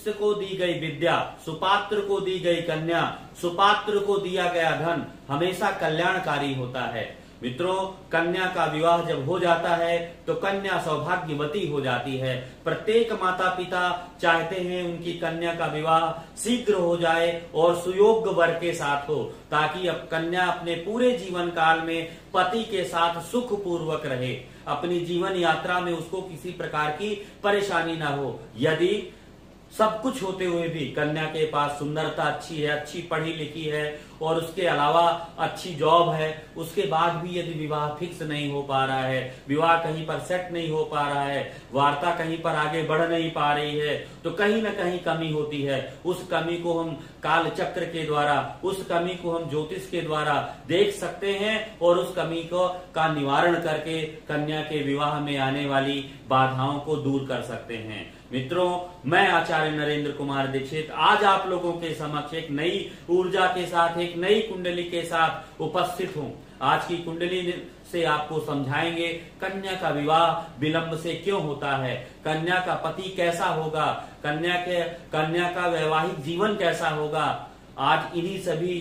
शिष्य को दी गई विद्या, सुपात्र को दी गई कन्या, सुपात्र को दिया गया धन हमेशा कल्याणकारी होता है। मित्रों, कन्या का विवाह जब हो जाता है तो कन्या सौभाग्यवती हो जाती है। प्रत्येक माता पिता चाहते हैं उनकी कन्या का विवाह शीघ्र हो जाए और सुयोग्य वर के साथ हो, ताकि अब कन्या अपने पूरे जीवन काल में पति के साथ सुख पूर्वक रहे, अपनी जीवन यात्रा में उसको किसी प्रकार की परेशानी ना हो। यदि सब कुछ होते हुए भी कन्या के पास सुंदरता अच्छी है, अच्छी पढ़ी लिखी है और उसके अलावा अच्छी जॉब है, उसके बाद भी यदि विवाह फिक्स नहीं हो पा रहा है, विवाह कहीं पर सेट नहीं हो पा रहा है, वार्ता कहीं पर आगे बढ़ नहीं पा रही है, तो कहीं ना कहीं कमी होती है। उस कमी को हम काल चक्र के द्वारा, उस कमी को हम ज्योतिष के द्वारा देख सकते हैं और उस कमी का निवारण करके कन्या के विवाह में आने वाली बाधाओं को दूर कर सकते हैं। मित्रों, मैं आचार्य नरेंद्र कुमार दीक्षित आज आप लोगों के समक्ष एक नई ऊर्जा के साथ, एक नई कुंडली के साथ उपस्थित हूँ। आज की कुंडली से आपको समझाएंगे कन्या का विवाह विलंब से क्यों होता है, कन्या का पति कैसा होगा, कन्या का वैवाहिक जीवन कैसा होगा। आज इन्हीं सभी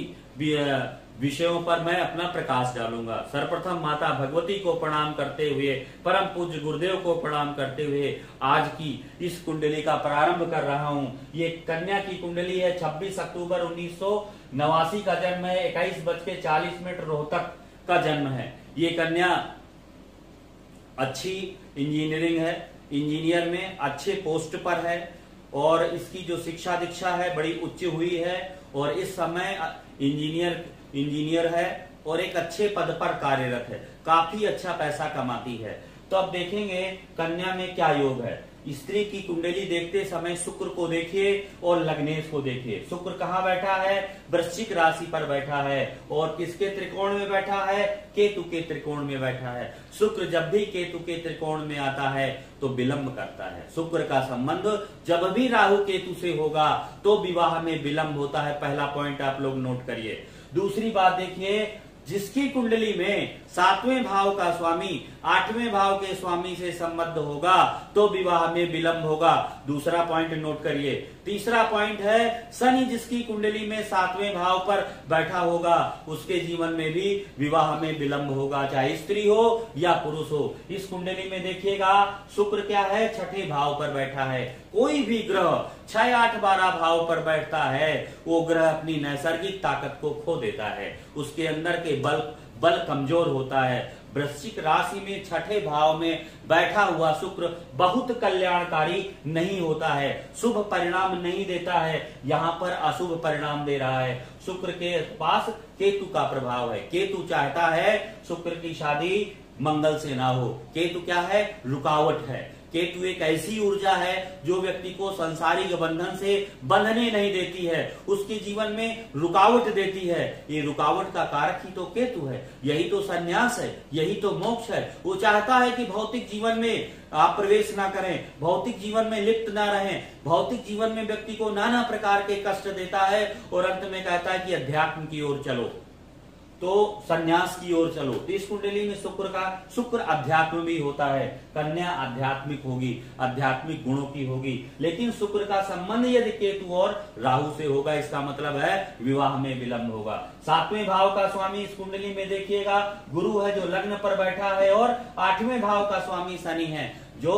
विषयों पर मैं अपना प्रकाश डालूंगा। सर्वप्रथम माता भगवती को प्रणाम करते हुए, परम पूज्य गुरुदेव को प्रणाम करते हुए आज की इस कुंडली का प्रारंभ कर रहा हूं। ये कन्या की कुंडली है। 26 अक्टूबर 1989 का जन्म है। 21:40 रोहतक का जन्म है। ये कन्या अच्छी इंजीनियरिंग है, इंजीनियर में अच्छे पोस्ट पर है और इसकी जो शिक्षा दीक्षा है बड़ी उच्च हुई है और इस समय इंजीनियर है और एक अच्छे पद पर कार्यरत है, काफी अच्छा पैसा कमाती है। तो अब देखेंगे कन्या में क्या योग है। स्त्री की कुंडली देखते समय शुक्र को देखिए और लग्नेश को देखिए। शुक्र कहाँ बैठा है? वृश्चिक राशि पर बैठा है और किसके त्रिकोण में बैठा है? केतु के त्रिकोण में बैठा है। शुक्र जब भी केतु के त्रिकोण में आता है तो विलंब करता है। शुक्र का संबंध जब भी राहु केतु से होगा तो विवाह में विलंब होता है। पहला पॉइंट आप लोग नोट करिए। दूसरी बात देखिए, जिसकी कुंडली में 7वें भाव का स्वामी 8वें भाव के स्वामी से संबद्ध होगा तो विवाह में विलंब होगा। दूसरा पॉइंट नोट करिए। तीसरा पॉइंट है, शनि जिसकी कुंडली में 7वें भाव पर बैठा होगा उसके जीवन में भी विवाह में विलंब होगा, चाहे स्त्री हो या पुरुष हो। इस कुंडली में देखिएगा शुक्र क्या है? 6ठे भाव पर बैठा है। कोई भी ग्रह 6, 8, 12 भाव पर बैठता है वो ग्रह अपनी नैसर्गिक ताकत को खो देता है, उसके अंदर के बल कमजोर होता है। वृश्चिक राशि में 6ठे भाव में बैठा हुआ शुक्र बहुत कल्याणकारी नहीं होता है, शुभ परिणाम नहीं देता है, यहाँ पर अशुभ परिणाम दे रहा है। शुक्र के पास केतु का प्रभाव है। केतु चाहता है शुक्र की शादी मंगल से ना हो। केतु क्या है? रुकावट है। केतु एक ऐसी ऊर्जा है जो व्यक्ति को संसारिक बंधन से बंधने नहीं देती है, उसके जीवन में रुकावट देती है। ये रुकावट का कारक ही तो केतु है, यही तो संन्यास है, यही तो मोक्ष है। वो चाहता है कि भौतिक जीवन में आप प्रवेश ना करें, भौतिक जीवन में लिप्त ना रहें। भौतिक जीवन में व्यक्ति को नाना प्रकार के कष्ट देता है और अंत में कहता है कि अध्यात्म की ओर चलो, तो संन्यास की ओर चलो। तो इस कुंडली में शुक्र अध्यात्म भी होता है। कन्या आध्यात्मिक होगी, आध्यात्मिक गुणों की होगी, लेकिन शुक्र का संबंध यदि केतु और राहु से होगा इसका मतलब है विवाह में विलंब होगा। 7वें भाव का स्वामी इस कुंडली में देखिएगा गुरु है जो लग्न पर बैठा है और 8वें भाव का स्वामी शनि है जो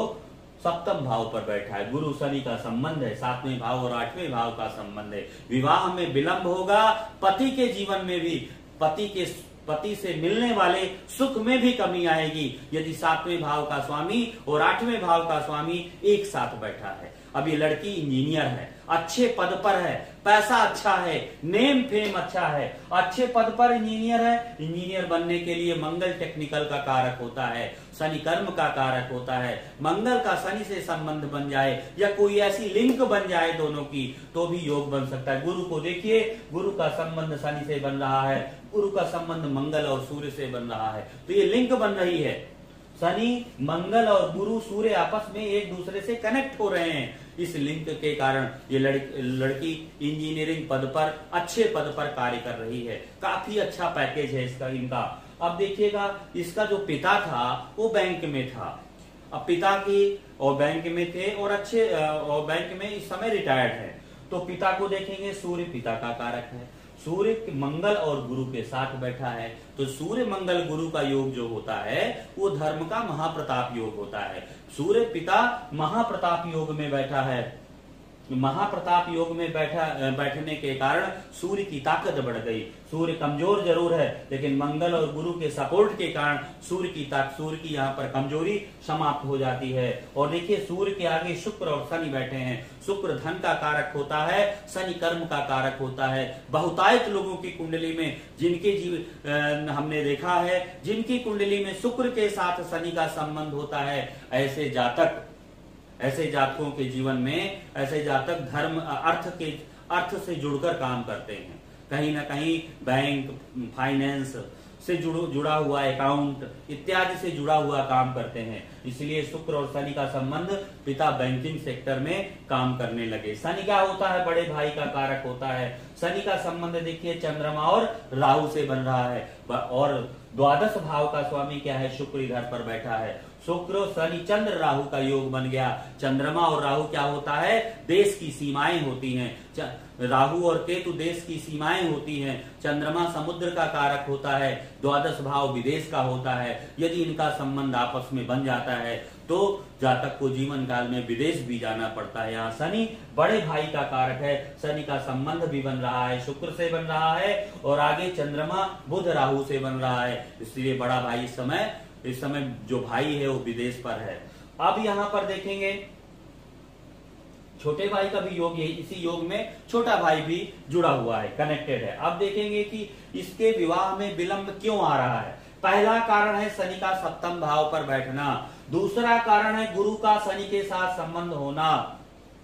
7म भाव पर बैठा है। गुरु शनि का संबंध है, 7वें भाव और 8वें भाव का संबंध है। विवाह में विलंब होगा। पति के जीवन में भी पति से मिलने वाले सुख में भी कमी आएगी यदि 7वें भाव का स्वामी और 8वें भाव का स्वामी एक साथ बैठा है। अब ये लड़की इंजीनियर है, अच्छे पद पर है, पैसा अच्छा है, नेम फेम अच्छा है, अच्छे पद पर इंजीनियर है। इंजीनियर बनने के लिए मंगल टेक्निकल का कारक होता है, शनि कर्म का कारक होता है। मंगल का शनि से संबंध बन जाए या कोई ऐसी लिंक बन जाए दोनों की तो भी योग बन सकता है। गुरु को देखिए, गुरु का संबंध शनि से बन रहा है, गुरु का संबंध मंगल और सूर्य से बन रहा है, तो ये लिंक बन रही है। शनि, मंगल और गुरु, सूर्य आपस में एक दूसरे से कनेक्ट हो रहे हैं। इस लिंक के कारण ये लड़की इंजीनियरिंग पद पर, अच्छे पद पर कार्य कर रही है। काफी अच्छा पैकेज है इनका। अब देखिएगा इसका जो पिता था वो बैंक में था अब पिता की और बैंक में थे और अच्छे और बैंक में इस समय रिटायर्ड है। तो पिता को देखेंगे, सूर्य पिता का कारक है, सूर्य मंगल और गुरु के साथ बैठा है। तो सूर्य मंगल गुरु का योग जो होता है वो धर्म का महाप्रताप योग होता है। सूर्य पिता महाप्रताप योग में बैठा है, महाप्रताप योग में बैठने के कारण सूर्य की ताकत बढ़ गई। सूर्य कमजोर जरूर है, लेकिन मंगल और गुरु के सपोर्ट के कारण सूर्य की यहाँ पर कमजोरी समाप्त हो जाती है। और देखिए सूर्य के आगे शुक्र और शनि बैठे हैं। शुक्र धन का कारक होता है, शनि कर्म का कारक होता है। बहुतायत लोगों की कुंडली में हमने देखा है, जिनकी कुंडली में शुक्र के साथ शनि का संबंध होता है, ऐसे जातकों के जीवन में ऐसे जातक धर्म अर्थ से जुड़कर काम करते हैं। कहीं ना कहीं बैंक, फाइनेंस से जुड़ा हुआ अकाउंट इत्यादि से जुड़ा हुआ काम करते हैं। इसलिए शुक्र और शनि का संबंध, पिता बैंकिंग सेक्टर में काम करने लगे। शनि क्या होता है? बड़े भाई का कारक होता है। शनि का संबंध देखिए चंद्रमा और राहु से बन रहा है, और द्वादश भाव का स्वामी क्या है? शुक्र इधर पर बैठा है। शुक्र शनि चंद्र राहु का योग बन गया। चंद्रमा और राहु क्या होता है? देश की सीमाएं होती हैं। राहु और केतु देश की सीमाएं होती हैं। चंद्रमा समुद्र का कारक होता है, द्वादश भाव विदेश का होता है। यदि इनका संबंध आपस में बन जाता है तो जातक को जीवन काल में विदेश भी जाना पड़ता है। यहाँ शनि बड़े भाई का कारक है, शनि का संबंध भी बन रहा है, शुक्र से बन रहा है, और आगे चंद्रमा बुध राहु से बन रहा है। इसलिए बड़ा भाई इस समय जो भाई है वो विदेश पर है। अब यहाँ पर देखेंगे छोटे भाई का भी योग है, इसी योग में छोटा भाई भी जुड़ा हुआ है, कनेक्टेड है। अब देखेंगे कि इसके विवाह में विलंब क्यों आ रहा है। पहला कारण है शनि का सप्तम भाव पर बैठना, दूसरा कारण है गुरु का शनि के साथ संबंध होना,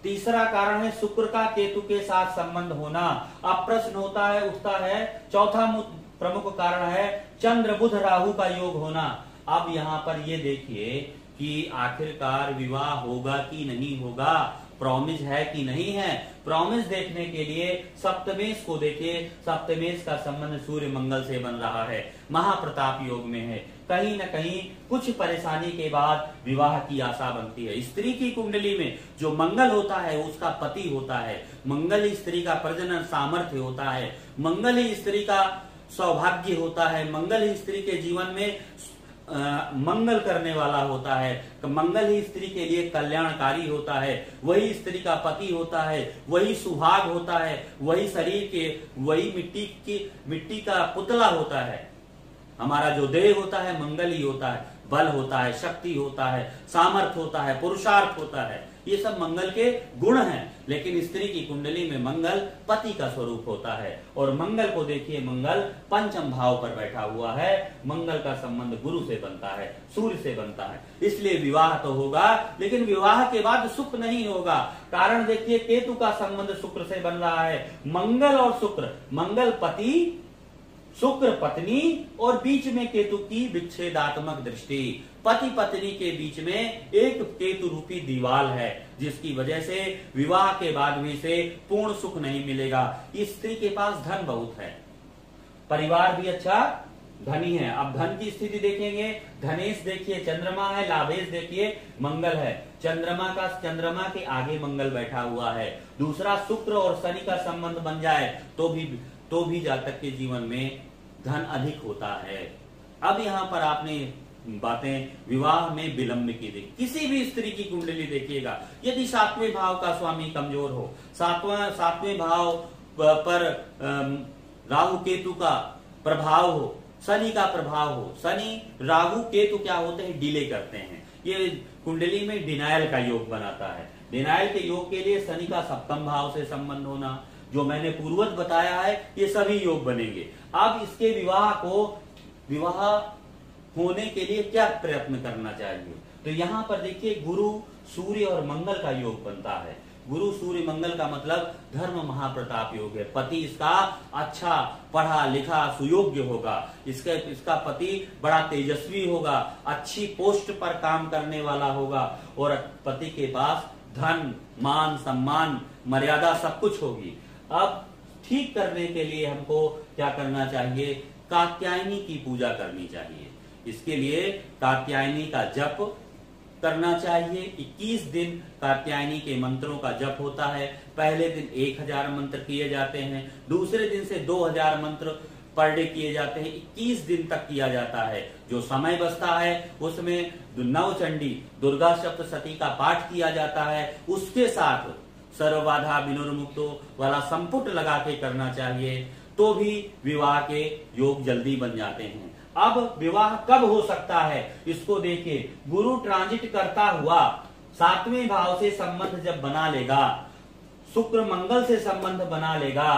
तीसरा कारण है शुक्र का केतु के साथ संबंध होना। अब प्रश्न उठता है, चौथा प्रमुख कारण है चंद्र बुध राहु का योग होना। अब यहाँ पर ये देखिए कि आखिरकार विवाह होगा कि नहीं होगा, प्रॉमिस है कि नहीं है। प्रॉमिस देखने के लिए सप्तमेश को देखिए, सप्तमेश का संबंध सूर्य मंगल से बन रहा है, महाप्रताप योग में है। कहीं न कहीं कुछ परेशानी के बाद विवाह की आशा बनती है। स्त्री की कुंडली में जो मंगल होता है उसका पति होता है, मंगल ही स्त्री का प्रजनन सामर्थ्य होता है, मंगल ही स्त्री का सौभाग्य होता है, मंगल ही स्त्री के जीवन में मंगल करने वाला होता है, मंगल ही स्त्री के लिए कल्याणकारी होता है, वही स्त्री का पति होता है, वही सुहाग होता है, वही शरीर के वही मिट्टी का पुतला होता है। हमारा जो देह होता है मंगल ही होता है, बल होता है, शक्ति होता है, सामर्थ्य होता है, पुरुषार्थ होता है, ये सब मंगल के गुण हैं। लेकिन स्त्री की कुंडली में मंगल पति का स्वरूप होता है, और मंगल को देखिए, मंगल पंचम भाव पर बैठा हुआ है। मंगल का संबंध गुरु से बनता है, सूर्य से बनता है। इसलिए विवाह तो होगा, लेकिन विवाह के बाद सुख नहीं होगा। कारण देखिए, केतु का संबंध शुक्र से बन रहा है। मंगल और शुक्र, मंगल पति, शुक्र पत्नी, और बीच में केतु की विच्छेदात्मक दृष्टि। पति पत्नी के बीच में एक केतु रूपी दीवार है, जिसकी वजह से विवाह के बाद भी से पूर्ण सुख नहीं मिलेगा। इस स्त्री के पास धन बहुत है, परिवार भी अच्छा धनी है। अब धन की स्थिति देखेंगे, धनेश देखिए चंद्रमा है, लाभेश देखिए मंगल है। चंद्रमा के आगे मंगल बैठा हुआ है। दूसरा, शुक्र और शनि का संबंध बन जाए तो भी जातक के जीवन में धन अधिक होता है। अब यहाँ पर आपने बातें विवाह में विलंब की देखी। किसी भी स्त्री की कुंडली देखिएगा, यदि सातवें भाव का स्वामी कमजोर हो, सातवें भाव पर राहु केतु का प्रभाव हो, शनि का प्रभाव हो, शनि राहु केतु क्या होते हैं? डिले करते हैं। ये कुंडली में डिनायल का योग बनाता है। डिनायल के योग के लिए शनि का सप्तम भाव से संबंध होना, जो मैंने पूर्वज बताया है, ये सभी योग बनेंगे। अब इसके विवाह होने के लिए क्या प्रयत्न करना चाहिए? तो यहाँ पर देखिए, गुरु सूर्य और मंगल का योग बनता है। गुरु सूर्य मंगल का मतलब धर्म महाप्रताप योग है। पति इसका अच्छा पढ़ा लिखा सुयोग्य होगा, इसका पति बड़ा तेजस्वी होगा, अच्छी पोस्ट पर काम करने वाला होगा, और पति के पास धन, मान, सम्मान, मर्यादा सब कुछ होगी। अब ठीक करने के लिए हमको क्या करना चाहिए? कात्यायनी की पूजा करनी चाहिए। इसके लिए कात्यायनी का जप करना चाहिए। 21 दिन कात्यायनी के मंत्रों का जप होता है। पहले दिन 1000 मंत्र किए जाते हैं, दूसरे दिन से 2000 मंत्र पर डे किए जाते हैं, 21 दिन तक किया जाता है। जो समय बचता है उसमें नवचंडी दुर्गा सप्तशती का पाठ किया जाता है, उसके साथ सर्वबाधा विनुर्मुक्तो वाला संपुट लगा के करना चाहिए, तो भी विवाह के योग जल्दी बन जाते हैं। अब विवाह कब हो सकता है इसको देखिए। गुरु ट्रांजिट करता हुआ 7वें भाव से संबंध जब बना लेगा, शुक्र मंगल से संबंध बना लेगा,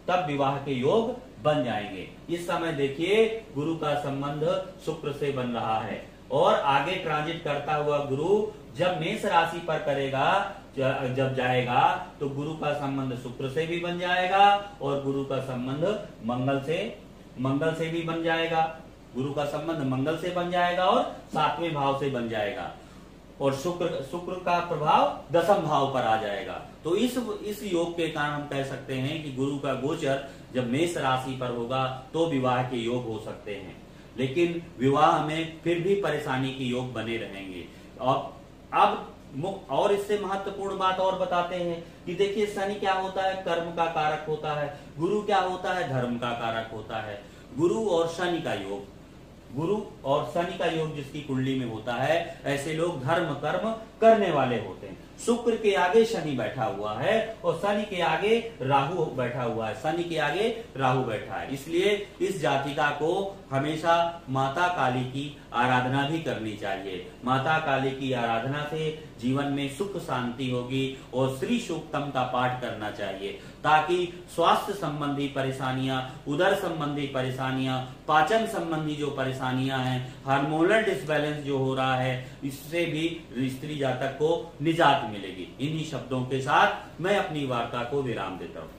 तब विवाह के योग बन जाएंगे। इस समय देखिए गुरु का संबंध शुक्र से बन रहा है, और आगे ट्रांजिट करता हुआ गुरु जब मेष राशि पर करेगा, जब जाएगा, तो गुरु का संबंध शुक्र से भी बन जाएगा, और गुरु का संबंध मंगल से भी बन जाएगा। गुरु का संबंध मंगल से बन जाएगा और 7वें भाव से बन जाएगा, और शुक्र का प्रभाव 10वें भाव पर आ जाएगा। तो इस योग के कारण हम कह सकते हैं कि गुरु का गोचर जब मेष राशि पर होगा तो विवाह के योग हो सकते हैं, लेकिन विवाह में फिर भी परेशानी के योग बने रहेंगे। और इससे महत्वपूर्ण बात और बताते हैं कि देखिए शनि क्या होता है, कर्म का कारक होता है। गुरु क्या होता है, धर्म का कारक होता है। गुरु और शनि का योग जिसकी कुंडली में होता है, ऐसे लोग धर्म कर्म करने वाले होते हैं। शुक्र के आगे शनि बैठा हुआ है, और शनि के आगे राहु बैठा हुआ है। इसलिए इस जातिका को हमेशा माता काली की आराधना भी करनी चाहिए। माता काली की आराधना से जीवन में सुख शांति होगी, और श्री सूक्तम का पाठ करना चाहिए, ताकि स्वास्थ्य संबंधी परेशानियां, उदर संबंधी परेशानियां, पाचन संबंधी जो परेशानियां हैं, हार्मोनल डिसबैलेंस जो हो रहा है, इससे भी स्त्री जातक को निजात मिलेगी। इन्हीं शब्दों के साथ मैं अपनी वार्ता को विराम देता हूँ।